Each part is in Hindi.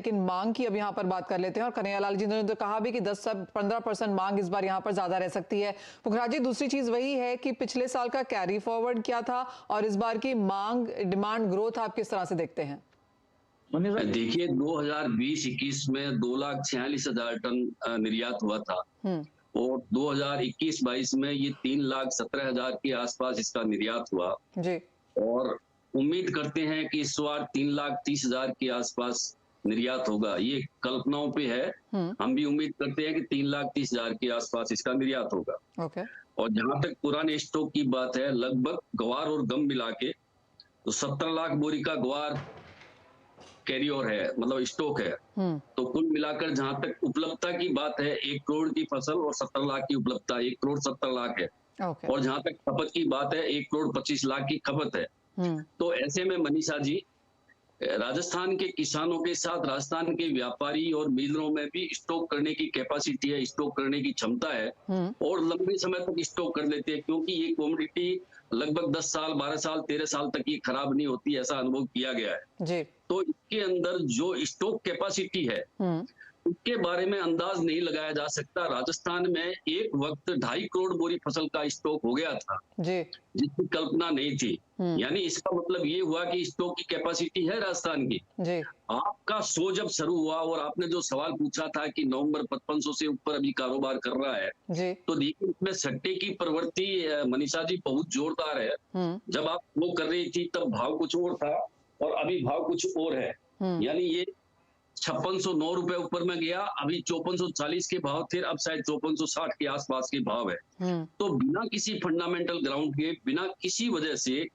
लेकिन मांग की अब यहाँ पर बात कर लेते हैं और कन्हैयालाल जी ने तो कहा भी कि 10 से 15% मांग इस बार यहाँ पर ज्यादा रह सकती है। पुखराज जी, दूसरी चीज वही है कि पिछले साल का कैरी फॉरवर्ड क्या था और इस बार की मांग डिमांड ग्रोथ आप किस तरह से देखते हैं? देखिए 2020-21 में 2,46,000 टन निर्यात हुआ था और 2021-22 में ये 3,17,000 के आसपास इसका निर्यात हुआ जी। और उम्मीद करते हैं कि इस बार 3,30,000 के आसपास निर्यात होगा। ये कल्पनाओं पे है, हम भी उम्मीद करते हैं कि 3,30,000 के आसपास इसका निर्यात होगा। ओके। और जहां तक पुराने स्टॉक की बात है, लगभग ग्वार और गम मिला के तो 17 लाख बोरी का ग्वार कैरी और है, मतलब स्टॉक है। तो कुल मिलाकर जहां तक उपलब्धता की बात है, 1 करोड़ की फसल और 70 लाख की उपलब्धता, 1 करोड़ 70 लाख है। और जहां तक खपत की बात है, 1 करोड़ 25 लाख की खपत है। तो ऐसे में मनीषा जी, राजस्थान के किसानों के साथ राजस्थान के व्यापारी और मिलरों में भी स्टॉक करने की कैपेसिटी है, स्टॉक करने की क्षमता है और लंबे समय तक स्टॉक कर लेते हैं, क्योंकि ये कमोडिटी लगभग 10 साल, 12 साल, 13 साल तक ये खराब नहीं होती, ऐसा अनुभव किया गया है जी। तो इसके अंदर जो स्टॉक कैपेसिटी है उसके बारे में अंदाज नहीं लगाया जा सकता। राजस्थान में एक वक्त 2.5 करोड़ बोरी फसल का स्टॉक हो गया था जी, जिसकी कल्पना नहीं थी। यानी इसका मतलब ये हुआ कि स्टॉक की कैपेसिटी है राजस्थान की। जी। आपका शो जब शुरू हुआ और आपने जो सवाल पूछा था कि नवंबर 5500 से ऊपर अभी कारोबार कर रहा है, जी। तो देखिए इसमें सट्टे की प्रवृत्ति मनीषा जी बहुत जोरदार है। जब आप वो कर रही थी तब भाव कुछ और था और अभी भाव कुछ और है। यानी ये 5609 रुपए ऊपर में गया, अभी 5440 के भाव थे, अब शायद 5460 के आसपास के भाव है। तो बिना किसी फंडामेंटल ग्राउंड के, बिना किसी वजह से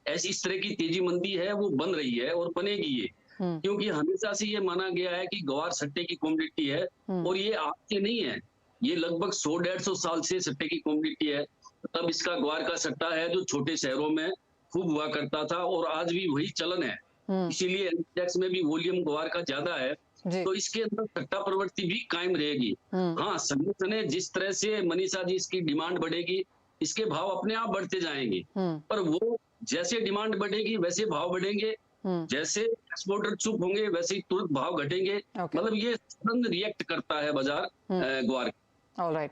ऐसी इस तरह की तेजी मंदी है वो बन रही है और बनेगी ये, क्योंकि हमेशा से ये माना गया है कि ग्वार सट्टे की कमोडिटी है और ये आज से नहीं है, ये लगभग 100-150 साल से सट्टे की कमोडिटी है। तब इसका ग्वार का सट्टा है जो छोटे शहरों में खूब हुआ करता था और आज भी वही चलन है। इसीलिए एमसीएक्स में भी वॉल्यूम ग्वार का ज्यादा है, तो इसके अंदर सट्टा प्रवृत्ति भी कायम रहेगी। हाँ, समय समय जिस तरह से मनीषा जी इसकी डिमांड बढ़ेगी, इसके भाव अपने आप बढ़ते जाएंगे, पर वो जैसे डिमांड बढ़ेगी वैसे भाव बढ़ेंगे, जैसे एक्सपोर्टर चुप होंगे वैसे ही तुरंत भाव घटेंगे। मतलब ये तुरंत रिएक्ट करता है बाजार ग्वार। ऑलराइट,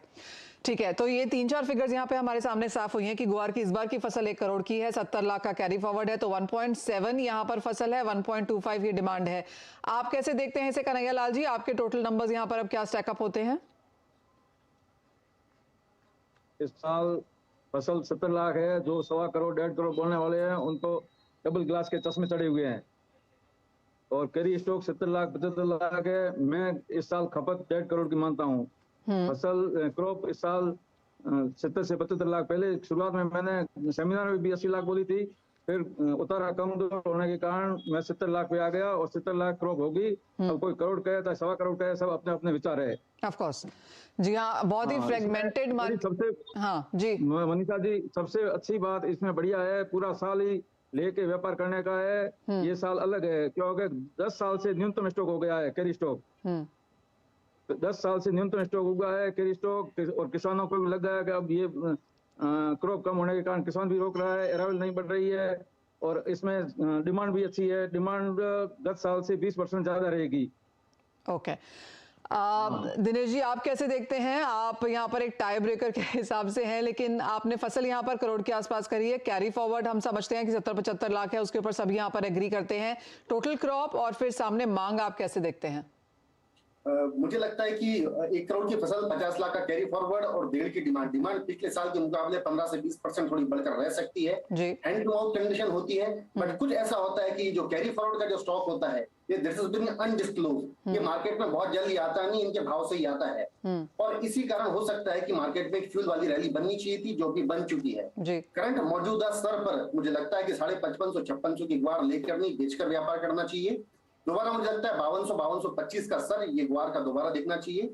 ठीक है। तो ये 3-4 फिगर्स यहाँ पे हमारे सामने साफ हुई हैं कि ग्वार की इस बार की फसल 1 करोड़ की है, 70 लाख का कैरी फॉरवर्ड है, तो 1.7 यहाँ पर फसल है, 1.25 की डिमांड है। आप कैसे देखते हैं इसे कन्हैयालाल जी? आपके टोटल नंबर्स यहाँ पर अब क्या स्टैकअप होते हैं? इस साल फसल 70 लाख है, जो 1.25 करोड़ 1.5 करोड़ बोलने वाले हैं उनको डबल ग्लास के चश्मे चढ़े हुए हैं। और कैरी स्टॉक 70 लाख 75 लाख है। मैं इस साल खपत 1.5 करोड़ की मानता हूँ। फसल क्रॉप इस साल 70 से 75 लाख, पहले शुरुआत में मैंने सेमिनार में भी 80 लाख बोली थी, फिर उतारा कम होने के कारण मैं 70 लाख पे आ गया और 70 लाख क्रॉप होगी। अब कोई करोड़ कहे तो 1.25 करोड़ कहे, सब अपने अपने विचार है। ऑफ कोर्स जी हाँ, बहुत ही फ्रेगमेंटेड मार्केट। सबसे हाँ जी मनीषा जी, सबसे अच्छी बात इसमें बढ़िया है, पूरा साल ही लेके व्यापार करने का है। ये साल अलग है क्योंकि 10 साल से न्यूनतम स्टॉक हो गया है कैरी स्टॉक। 10 साल से न्यूनतम स्टॉक हुआ है कैरी स्टॉक और किसानों को भी लग गया कि अब ये क्रॉप कम होने के कारण किसान भी रोक रहा है, अरावल नहीं बढ़ रही है और इसमें डिमांड भी अच्छी है। डिमांड 10 साल से 20% ज्यादा रहेगी। ओके। दिनेश जी, आप कैसे देखते हैं? आप यहाँ पर एक टाई ब्रेकर के हिसाब से हैं, लेकिन आपने फसल यहाँ पर करोड़ के आसपास करी है। कैरी फॉरवर्ड हम समझते हैं कि 70-75 लाख है, उसके ऊपर सभी यहाँ पर एग्री करते हैं। टोटल क्रॉप और फिर सामने मांग आप कैसे देखते हैं? मुझे लगता है कि 1 करोड़ की फसल 50 लाख का कैरी फॉरवर्ड और 1.5 की डिमांड पिछले साल के मुकाबले 15 से 20% थोड़ी बढ़कर रह सकती है। हैंड टू माउथ कंडीशन होती है, बट कुछ ऐसा होता है कि जो कैरी फॉरवर्ड का जो स्टॉक होता है ये दिस इज बीइंग अनडिस्क्लोज्ड, ये मार्केट में बहुत जल्दी आता नहीं, इनके भाव से ही आता है और इसी कारण हो सकता है कि मार्केट में फ्यूल वाली रैली बननी चाहिए थी, जो कि बन चुकी है। करंट मौजूदा स्तर पर मुझे लगता है कि 5550-5600 की ग्वार लेकर नहीं, बेचकर व्यापार करना चाहिए। दोबारा मुझे लगता है 5200-5225 का स्तर ये ग्वार का दोबारा देखना चाहिए।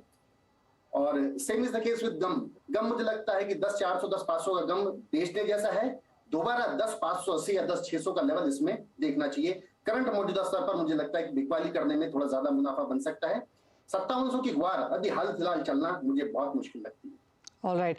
और same is the case with gum. Gum मुझे लगता है कि 10,400 10,500 का गम बेचने जैसा है, दोबारा 10,580 या 10,600 का लेवल इसमें देखना चाहिए। करंट मौजूदा स्तर पर मुझे लगता है कि बिकवाली करने में थोड़ा ज्यादा मुनाफा बन सकता है। 5700 की ग्वार अभी हाल फिलहाल चलना मुझे बहुत मुश्किल लगती है। ऑलराइट।